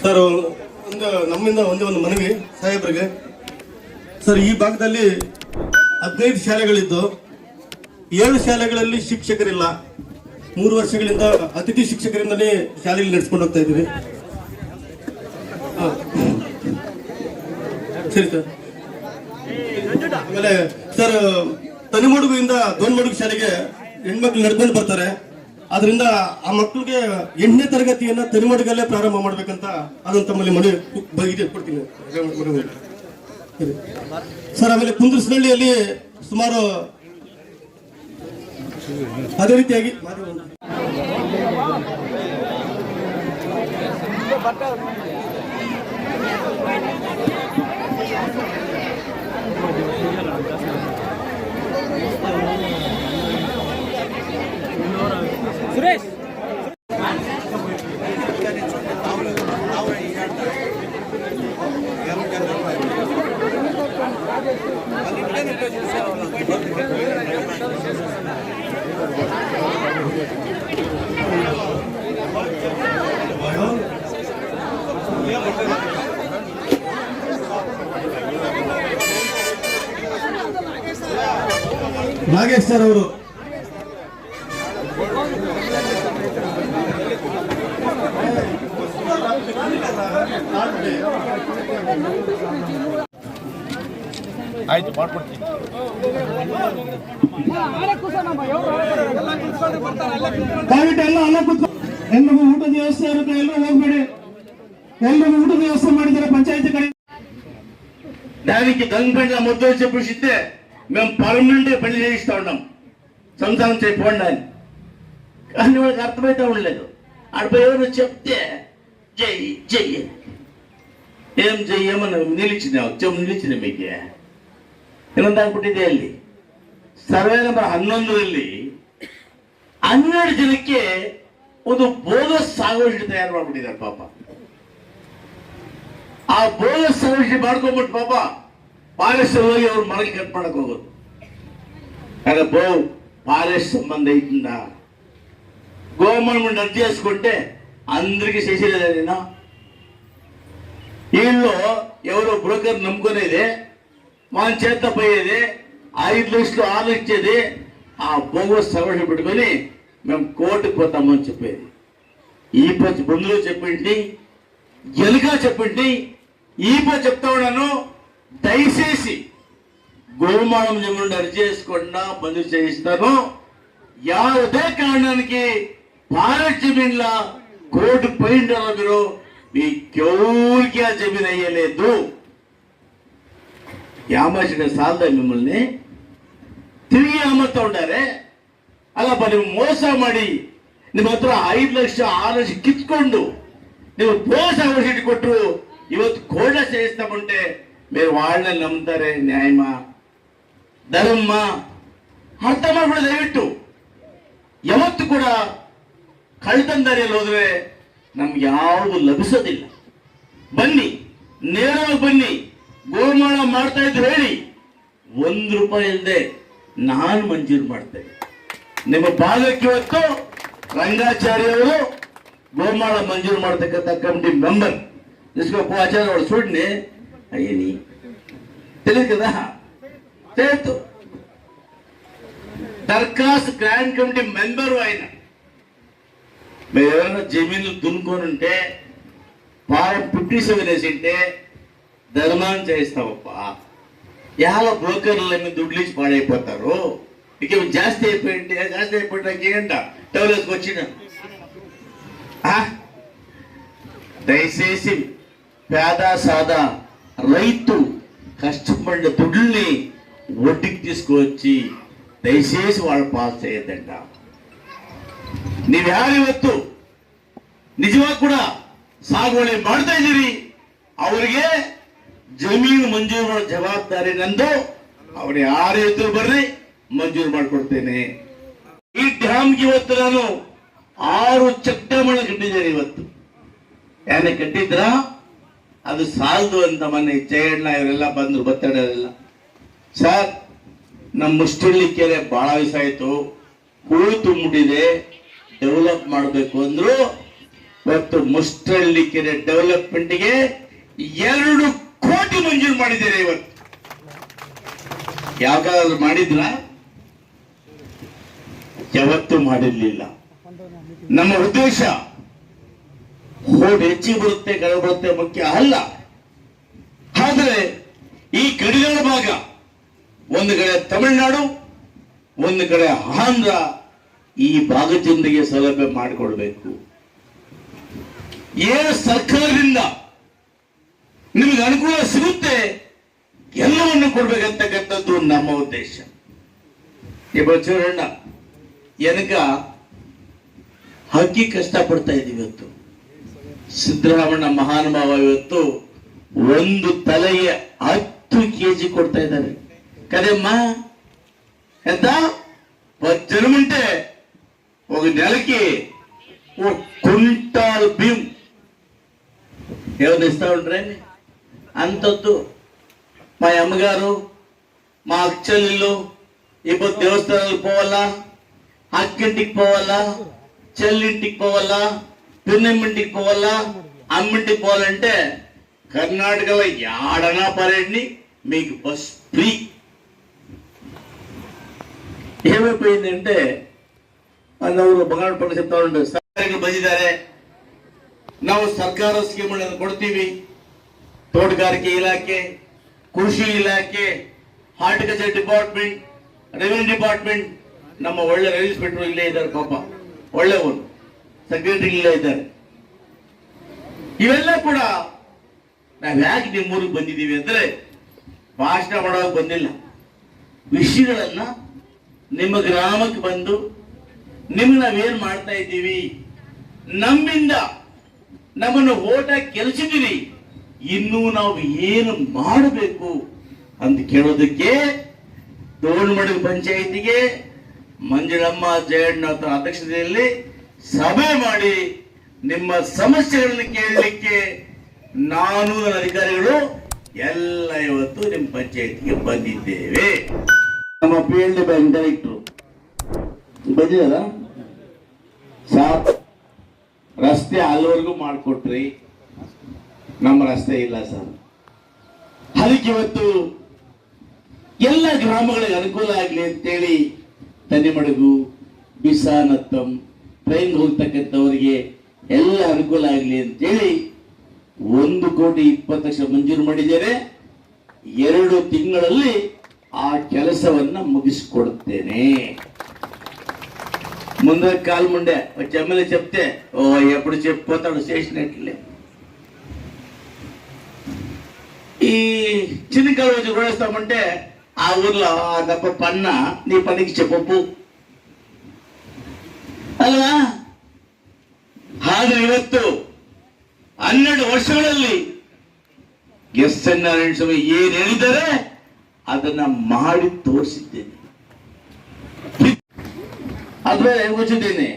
Sir ನಮ್ಮಿಂದ ಒಂದು ಮನವಿ ಸಾಹೇಬರಿಗೆ. ಸರ್, ಈ ಭಾಗದಲ್ಲಿ 15 ಶಾಲೆಗಳಿದ್ದು 7 ಶಾಲೆಗಳಲ್ಲಿ ಶಿಕ್ಷಕರಿಲ್ಲ. 3 ವರ್ಷಗಳಿಂದ ಅತಿಥಿ ಶಿಕ್ಷಕರಿಂದಲೇ ಶಾಲೆಯಲ್ಲಿ ನಡೆಸ್ಕೊಂಡು ಹೋಗ್ತಾ ಇದ್ದೀವಿ. ಸರಿ ಸರ್. ಆಮೇಲೆ ಸರ್, ತನಿಮಡುಗಿಂದ ದೊನ್ಮಡುಗು ಶಾಲೆಗೆ ಹೆಣ್ಮಕ್ಳು ನಡ್ಕೊಂಡು ಬರ್ತಾರೆ. ಅದರಿಂದ ಆ ಮಕ್ಕಳಿಗೆ 8ನೇ ತರಗತಿಯನ್ನ ತನಿಮಡುಗಲ್ಲೇ ಪ್ರಾರಂಭ ಮಾಡ್ಬೇಕಂತ ಅದನ್ನ ತಮ್ಮಲ್ಲಿ ಮನವಿ ಕೊಡ್ತೀನಿ ಸರ್. ಆಮೇಲೆ ಕುಂದ್ರಸ್ನಹಳ್ಳಿಯಲ್ಲಿ ಸುಮಾರು ಅದೇ ರೀತಿಯಾಗಿ ಸುರೇಶ್ ನಾಗೇಶ್ ಸರ್ ಅವರು ಆಯ್ತು ಮಾಡ್ಕೊಡ್ತೀನಿ. ಎಲ್ರಿಗೂ ಊಟದ ವ್ಯವಸ್ಥೆ ಇರುತ್ತೆ, ಎಲ್ಲರೂ ಹೋಗ್ಬೇಡಿ. ಎಲ್ರಿಗೂ ಊಟದ ವ್ಯವಸ್ಥೆ ಮಾಡಿದ್ದಾರೆ పంచాయతీ కಡೆ. దానికి గంగపేట మొత్తం చెప్పిస్తే మేము పర్మనెంట్ పని చేయిస్తా ఉన్నాం, సంసారం చేయకపోండి అని. కానీ వాళ్ళకి అర్థమైతే ఉండలేదు. ఆడపై ఎవరు చెప్తే జై జై ఏం చెయ్యమని నిలిచింది మీకు ಇನ್ನೊಂದು ಆಗ್ಬಿಟ್ಟಿದೆ. ಅಲ್ಲಿ ಸರ್ವೆ ನಂಬರ್ 11ರಲ್ಲಿ 12 ಜನಕ್ಕೆ ಒಂದು ಬೋಗಸ್ ಸಾಗುವಳಿ ತಯಾರು ಮಾಡ್ಬಿಟ್ಟಿದ್ದಾರೆ ಪಾಪ. ಆ ಬೋಗಸ್ ಸಾಗುವಳಿ ಮಾಡ್ಕೊಂಡ್ಬಿಟ್ಟು ಪಾಪ ಫಾರೆಸ್ಟ್ ಹೋಗಿ ಅವ್ರು ಮರಕ್ಕೆ ಕಟ್ ಮಾಡಕ್ ಹೋಗೋದು. ఫారెస్ట్ సంబంధం అవుతుందా? గవర్నమెంట్ రద్దు చేసుకుంటే అందరికీ చేసేదా? నేను వీళ్ళు ఎవరో బ్రోకర్ నమ్ముకునేది, మన చేత పోయేది, 5 లక్షలు 6 ఇచ్చేది, ఆ బోగస్ సవరణ పెట్టుకొని మేము కోర్టుకు పోతామని చెప్పేది. ఈ పచ్చి బంధువులు చెప్పింది, ఎలుగా చెప్పింది, ఈ పచ్చి చెప్తా ఉన్నాను. దయచేసి గోమానం జమీన్ అర్జీ చేసుకుండా బంద్ చేయిస్తాను. ಯಾವುದೇ ಕಾರಣಕ್ಕೆ ಭಾರತ್ ಜಮೀನ್ಲ ಕೋರ್టు పోయింటారో మీరు మీకెవరికి ఆ జమీన్ అయ్యలేదు. ಯಾಮಾಚಿನ ಸಾಲದ మిమ్మల్ని ತಿರುಗಿ ಯಾಮರ್ತಾ ಉಂಟಾರೆ. ಅಲ್ಲಪ್ಪ, ನೀವು ಮೋಸ ಮಾಡಿ ನಿಮ್ಮ ಹತ್ರ 5 ಲಕ್ಷ 6 ಲಕ್ಷ ಕಿತ್ಕೊಂಡು ನೀವು ಮೋಸ ಔಷಧಿ ಕೊಟ್ಟರು ಇವತ್ತು ಕೋರ್ಟ చేయిస్తామంటే మీరు వాళ్ళని నమ్ముతారే? న్యాయమా, ಧರ್ಮ ಅರ್ಥ ಮಾಡ್ಬಿಡ. ದಯವಿಟ್ಟು ಯಾವತ್ತು ಕೂಡ ಕಳ್ಳತನ ದಾರಿಯಲ್ಲಿ ಹೋದ್ರೆ ನಮ್ಗೆ ಯಾವುದು ಲಭಿಸೋದಿಲ್ಲ. ಬನ್ನಿ, ನೇರವಾಗಿ ಬನ್ನಿ, ಗೋಮಾಳ ಮಾಡ್ತಾ ಇದ್ರು ಹೇಳಿ, 1 ರೂಪಾಯಿ ಇಲ್ಲದೆ ನಾನು ಮಂಜೂರು ಮಾಡ್ತೇನೆ. ನಿಮ್ಮ ಭಾಗಕ್ಕೆ ಇವತ್ತು ರಂಗಾಚಾರ್ಯ ಅವರು ಗೋಮಾಳ ಮಂಜೂರು ಮಾಡ್ತಕ್ಕಂಥ ಕಮಿಟಿ ಮೆಂಬರ್ इसको आचार्य और छोड़ने ये नहीं తెలియదు కదా. చేతు దర్ఖాస్తు గ్రాండ్ కమిటీ మెంబరు ఆయన. మీరు ఎవరైనా జమీన్లు దున్నుకొని ఉంటే ఫారం 57 వేసింటే ధర్మాన్ని చేయిస్తావప్ప. ಯಾವ ಬ್ರೋಕರ್ల మీద ದುಡ್ಡು ఇచ్చి పాడైపోతారు. ఇక జాస్తి అయిపోయింటే ఏంట టవల్ వేసుకొచ్చిన. దయచేసి పేద సాదా రైతు కష్టపడిన దుడ్డుల్ని ఒడ్డుకి తీసుకువచ్చి దయచేసి వాళ్ళు ಪಾಸ್ చేయొద్ದಂట. ನೀವು ಯಾರಿವತ್ತು ನಿಜವಾಗಿ ಕೂಡ ಸಾಗುವಳಿ ಮಾಡ್ತಾ ಇದ್ದೀರಿ, ಅವರಿಗೆ ಜಮೀನು ಮಂಜೂರು ಮಾಡೋ ಜವಾಬ್ದಾರಿ ನಂದು. ಅವ್ರು ಯಾರೇ ಇದ್ರು ಬರ್ರಿ, ಮಂಜೂರು ಮಾಡಿಕೊಡ್ತೇನೆ. ಈ ಡ್ಯಾಮ್ಗೆ ಇವತ್ತು ನಾನು 6 ಚೆಕ್ ಡ್ಯಾಮ್ಗಳನ್ನ ಕಟ್ಟಿದ್ದೇನೆ. ಇವತ್ತು ಯಾರೇ ಕಟ್ಟಿದ್ರ ಅದು ಸಾಲದು ಅಂತ ಮೊನ್ನೆ ಜಯಣ್ಣ ಇವರೆಲ್ಲ ಬಂದ್ರು, ಬತ್ತಡರೆಲ್ಲ. ಸರ್, ನಮ್ಮ ಮುಷ್ಟಳ್ಳಿ ಕೆರೆ ಬಹಳ ವಯಸ್ಸಾಯ್ತು, ಹೂಳು ತುಂಬಿಟ್ಟಿದೆ, ಡೆವಲಪ್ ಮಾಡಬೇಕು ಅಂದ್ರು. ಇವತ್ತು ಮುಷ್ಟಳ್ಳಿ ಕೆರೆ ಡೆವಲಪ್ಮೆಂಟ್ಗೆ 2 ಕೋಟಿ ಮಂಜೂರು ಮಾಡಿದ್ದಾರೆ. ಇವತ್ತು ಯಾವಾಗಾದ್ರೂ ಮಾಡಿದ್ರ? ಯಾವತ್ತೂ ಮಾಡಿರ್ಲಿಲ್ಲ. ನಮ್ಮ ಉದ್ದೇಶ ಓಟ್ ಹೆಚ್ಚಿಗೆ ಬರುತ್ತೆ ಕಡಿಮೆ ಬರುತ್ತೆ ಮುಖ್ಯ ಅಲ್ಲ. ಆದರೆ ಈ ಗಡಿಗಳ ಭಾಗ, ಒಂದು ಕಡೆ ತಮಿಳುನಾಡು, ಒಂದು ಕಡೆ ಆಂಧ್ರ, ಈ ಭಾಗದ ಜನರಿಗೆ ಸೌಲಭ್ಯ ಮಾಡಿಕೊಡ್ಬೇಕು. ಏನು ಸರ್ಕಾರದಿಂದ ನಿಮಗೆ ಅನುಕೂಲ ಸಿಗುತ್ತೆ ಎಲ್ಲವನ್ನು ಕೊಡ್ಬೇಕಂತಕ್ಕಂಥದ್ದು ನಮ್ಮ ಉದ್ದೇಶ. ಈ ಬಚ್ಚವರಣ್ಣ ಏನಕ ಹಕ್ಕಿ ಕಷ್ಟಪಡ್ತಾ ಇದೀವಿ. ಇವತ್ತು ಸಿದ್ದರಾಮಣ್ಣ ಮಹಾನುಭಾವ ಇವತ್ತು ಒಂದು ತಲೆಗೆ 10 ಕೆಜಿ ಕೊಡ್ತಾ ಇದ್ದಾರೆ. ಕರೆಯಮ್ಮ ಎಂತ జనముంటే ఒక నెలకి ఓ క్వింటాల్ బియ్యం ఎవరు ఇస్తా ఉంటారండి. అంతొద్దు. మా అమ్మగారు మా అక్కచెల్లెళ్ళు ఇప్పుడు దేవస్థానాలకు పోవాలా, అక్కింటికి పోవాలా, చెల్లింటికి పోవాలా, పిన్నమ్మింటికి పోవాలా, అమ్మింటికి పోవాలంటే కర్ణాటకలో యాడనా పరేడ్ని మీకు బస్ ఫ్రీ. ఏమైపోయిందంటే ಅವರು ಬಂಗಾಳ ಪಕ್ಕ చెప్తా ఉండే ಸರ್ಕಾರಗಳು ಬಂದಿದ್ದಾರೆ, ನಾವು ಸರ್ಕಾರ ಸ್ಕೀಮ್ಗಳನ್ನು ಕೊಡ್ತೀವಿ. ತೋಟಗಾರಿಕೆ ಇಲಾಖೆ, ಕೃಷಿ ಇಲಾಖೆ, ಹಾರ್ಟಿಕಲ್ಚರ್ ಡಿಪಾರ್ಟ್ಮೆಂಟ್, ರೆವಿನ್ಯೂ ಡಿಪಾರ್ಟ್ಮೆಂಟ್, ನಮ್ಮ ಒಳ್ಳೆ ರೈಲ್ವೆ ಇನ್ಸ್ಪೆಕ್ಟರ್ ಇಲ್ಲೇ ಇದ್ದಾರೆ, ಪಾಪ ಒಳ್ಳೆಯವರು, ಸೆಕ್ರೆಟರಿ ಇಲ್ಲೇ ಇದ್ದಾರೆ. ಇವೆಲ್ಲ ಕೂಡ ನಾವು ಯಾಕೆ ನಿಮ್ಮೂರಿಗೆ ಬಂದಿದ್ದೀವಿ ಅಂದ್ರೆ ಭಾಷಣ ಮಾಡೋಕೆ ಬಂದಿಲ್ಲ. ವಿಷಯಗಳನ್ನ ನಿಮ್ಮ ಗ್ರಾಮಕ್ಕೆ ಬಂದು ನಿಮ್ಗೆ ನಾವೇನ್ ಮಾಡ್ತಾ ಇದ್ದೀವಿ, ನಮ್ಮಿಂದ ನಮ್ಮನ್ನು ಓಟ ಗೆಲ್ಸಿದ್ದೀವಿ, ಇನ್ನೂ ನಾವು ಏನು ಮಾಡಬೇಕು ಅಂತ ಕೇಳೋದಕ್ಕೆ ದೋಣಮಡುಗು ಪಂಚಾಯಿತಿಗೆ ಮಂಜುಳಮ್ಮ ಜಯಣ್ಣ ಅಧ್ಯಕ್ಷತೆಯಲ್ಲಿ ಸಭೆ ಮಾಡಿ ನಿಮ್ಮ ಸಮಸ್ಯೆಗಳನ್ನು ಕೇಳಲಿಕ್ಕೆ ನಾನು ನನ್ನ ಅಧಿಕಾರಿಗಳು ಎಲ್ಲ ಇವತ್ತು ನಿಮ್ಮ ಪಂಚಾಯಿತಿಗೆ ಬಂದಿದ್ದೇವೆ. ನಮ್ಮ PLD ಬ್ಯಾಂಕ್ ಡೈರೆಕ್ಟರ್ ಬಂದಿದಾರ ಸಾರ್, ರಸ್ತೆ ಅಲ್ಲಿವರೆಗೂ ಮಾಡಿಕೊಟ್ರಿ, ನಮ್ಮ ರಸ್ತೆ ಇಲ್ಲ ಸರ್. ಅದಕ್ಕೆ ಇವತ್ತು ಎಲ್ಲ ಗ್ರಾಮಗಳಿಗೆ ಅನುಕೂಲ ಆಗಲಿ ಅಂತೇಳಿ ತನಿಮಡುಗು, ಬಿಸಾನತ್ತಂ, ಟ್ರೈನ್ ಹೋಗ್ತಕ್ಕಂಥವರಿಗೆ ಎಲ್ಲ ಅನುಕೂಲ ಆಗಲಿ ಅಂತೇಳಿ 1,20,00,000 ಮಂಜೂರು ಮಾಡಿದ್ದೇನೆ. 2 ತಿಂಗಳಲ್ಲಿ ಆ ಕೆಲಸವನ್ನ ముగిసిಕೊಡುತ್ತೇನೆ. ముందు కాలు ముండే ఎమ్మెల్యే చెప్తే ఓ ఎప్పుడు చెప్పిపోతాడు చేసినట్లే. ఈ చిన్న కాలు వచ్చి కొడేస్తామంటే ఆ ఊర్లో తప్ప పన్న నీ పనికి చెప్పు ಅಲ್ವಾ. ಆದ್ರೆ ಇವತ್ತು 12 ವರ್ಷಗಳಲ್ಲಿ ಎಸ್.ಎನ್. ನಾರಾಯಣ ಸ್ವಾಮಿ ಏನ್ ಹೇಳಿದ್ದಾರೆ ಅದನ್ನ ಮಾಡಿ ತೋರಿಸಿದ್ದೇನೆ. ಅದ್ರ ಗೊತ್ತಿದ್ದೇನೆ.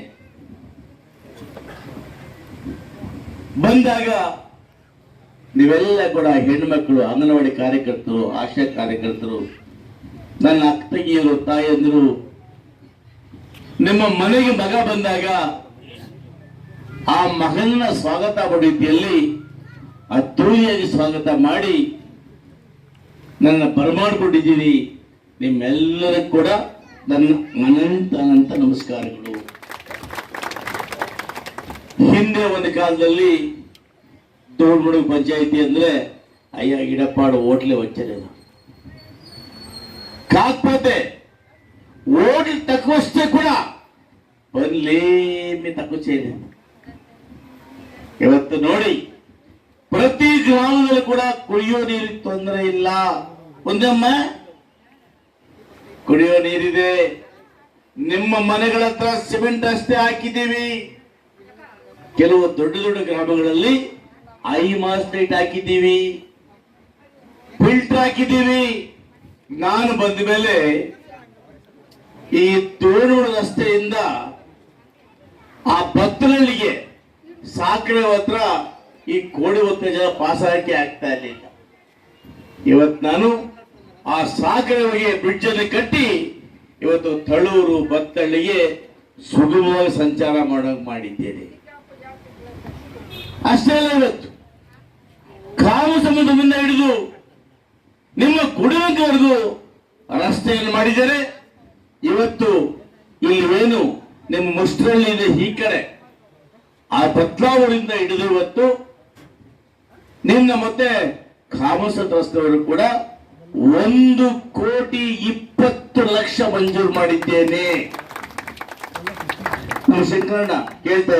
ಬಂದಾಗ ನೀವೆಲ್ಲ ಕೂಡ ಹೆಣ್ಮಕ್ಳು, ಅಂಗನವಾಡಿ ಕಾರ್ಯಕರ್ತರು, ಆಶಾ ಕಾರ್ಯಕರ್ತರು, ನನ್ನ ಅಕ್ಕ ತಂಗಿಯರು, ತಾಯಂದಿರು, ನಿಮ್ಮ ಮನೆಗೆ ಮಗ ಬಂದಾಗ ಆ ಮಗನ ಸ್ವಾಗತ ಮಾಡೋ ರೀತಿಯಲ್ಲಿ ಅದ್ದೂರಿಯಾಗಿ ಸ್ವಾಗತ ಮಾಡಿ ನನ್ನ ಬರಮಾಡಿಕೊಂಡಿದ್ದೀನಿ. ನಿಮ್ಮೆಲ್ಲರಿಗೂ ಕೂಡ ನನ್ನ ಅನಂತ ನಮಸ್ಕಾರಗಳು. ಹಿಂದೆ ಒಂದು ಕಾಲದಲ್ಲಿ ತೋಳ್ಮಡುಗು ಪಂಚಾಯಿತಿ ಅಂದ್ರೆ ಅಯ್ಯ ಗಿಡಪಾಡು ಹೋಟ್ಲೆ వచ్చేది. కాకపోతే ఓట్లు తక్కువ వస్తే కూడా పనులేమి తక్కువ చేయలేదు. ಇವತ್ತು ನೋಡಿ ಪ್ರತಿ ಗ್ರಾಮದಲ್ಲೂ ಕೂಡ ಕುಡಿಯೋ ನೀರಿಗೆ ತೊಂದರೆ ಇಲ್ಲ. ಒಂದಮ್ಮ ಕುಡಿಯೋ ನೀರಿದೆ. ನಿಮ್ಮ ಮನೆಗಳ ಹತ್ರ ಸಿಮೆಂಟ್ ರಸ್ತೆ ಹಾಕಿದ್ದೀವಿ. ಕೆಲವು ದೊಡ್ಡ ದೊಡ್ಡ ಗ್ರಾಮಗಳಲ್ಲಿ ಐಮಾಸ್ ಲೈಟ್ ಹಾಕಿದ್ದೀವಿ, ಫಿಲ್ಟರ್ ಹಾಕಿದ್ದೀವಿ. ನಾನು ಬಂದ ಮೇಲೆ ಈ ತೋರಣೂರು ರಸ್ತೆಯಿಂದ ಆ ಬತ್ತನಹಳ್ಳಿಗೆ ಸಾಕರೆ ಹತ್ರ ಈ ಕೋಡಿ ಜನ ಪಾಸ್ ಹಾಕಿ ಆಗ್ತಾ ಇರಲಿಲ್ಲ. ಇವತ್ತು ನಾನು ಆ ಸಾಕರೆಗೆ ಬ್ರಿಡ್ಜ್ ಅನ್ನು ಕಟ್ಟಿ ಇವತ್ತು ತಳೂರು ಬತ್ತಳ್ಳಿಗೆ ಸುಗಮವಾಗಿ ಸಂಚಾರ ಮಾಡೋಕೆ ಮಾಡಿದ್ದೇನೆ. ಅಷ್ಟೇ ಅಲ್ಲ, ಇವತ್ತು ಕಾಮ ಸಮುದ್ರದಿಂದ ಹಿಡಿದು ನಿಮ್ಮ ಕುಡಿಯೋವರೆಗೂ ರಸ್ತೆಯನ್ನು ಮಾಡಿದರೆ. ಇವತ್ತು ಇಲ್ಲಿ ಏನು ನಿಮ್ಮ ಮುಷ್ಟ್ರಲ್ಲಿ ಇದೆ ಈ ಕಡೆ, ಆ ಬತ್ಲಾವೂರಿಂದ ಹಿಡಿದು ಇವತ್ತು ನಿನ್ನ ಮತ್ತೆ ಕಾಮಸದ ರಸ್ತೆಯವರು ಕೂಡ 1,20,00,000 ಮಂಜೂರು ಮಾಡಿದ್ದೇನೆ. ನಾವು ಶಂಕರಣ್ಣ ಕೇಳ್ತಾ